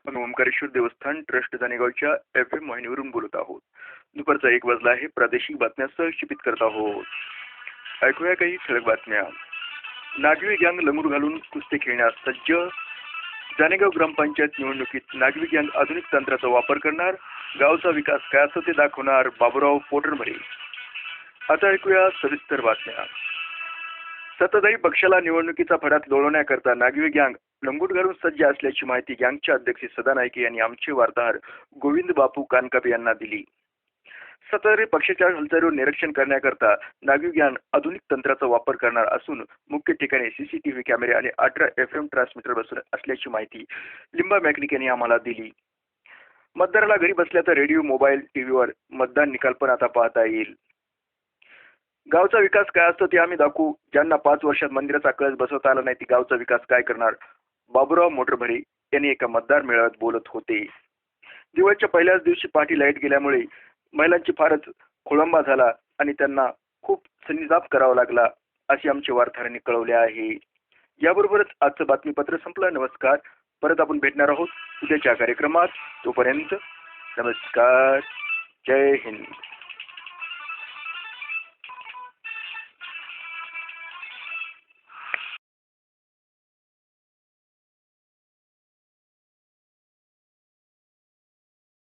आम्ही ओंकारेश्वर देवस्थान trust जानेगावच्या FM वाहिनीवरून बोलत आहोत. दुपारचा 1 वाजला आहे. प्रादेशिक बातम्या सहक्षेपित करत आहोत. ऐकूया काही ठळक बातम्या. नागवी गँग लंगूर घालून कुस्ती खेळण्यास सज्ज. जानेगाव ग्रामपंचायत निवडणुकीत नागवी गँग आधुनिक तंत्राचा वापर करणार. गावचा विकास काय असतो ते दाखवणार बाबूराव पोटरभरे. आता ऐकूया सविस्तर बातम्या. सत्ताधारी पक्षाला निवडणुकीचा फडात लोळवण्याकरता नागवी गँग लंगूट घालून सज्ज असल्याची माहिती गँगचे अध्यक्ष सदा नाईके यांनी आमचे वार्ताहर गोविंद बापू कानकापे यांना दिली. सत्ताधारी पक्षाच्या हालचालीवर निरीक्षण करण्याकरता नागवी गँग आधुनिक तंत्राचा वापर करणार असून मुख्य ठिकाणी CCTV कॅमेरे आणि 18 FM ट्रान्समीटर बसवून असल्याची माहिती लिंबा मॅकनिक यांनी आम्हाला दिली. मतदाराला घरी बसल्या तर रेडिओ, मोबाईल, टीव्हीवर मतदान निकाल पण आता पाहता येईल. गावचा विकास काय असतो ते आम्ही दाखवू. ज्यांना 5 वर्षात मंदिराचा कळस बसवता आला नाही ती गावचा विकास काय करणार. बाबूराव मोटरभरे यांनी एका मतदार मेळाव्यात बोलत होते. दिवाळीच्या पहिल्याच दिवशी पहाटे लाईट गेल्यामुळे महिलांची फारच खोळंबा झाला आणि त्यांना खूप संताप करावा लागला असे आमच्या वार्ताहरांनी कळवले आहे. याबरोबरच आजचं बातमीपत्र संपलं. नमस्कार. परत आपण भेटणार आहोत उद्याच्या कार्यक्रमात. तोपर्यंत नमस्कार. जय हिंद.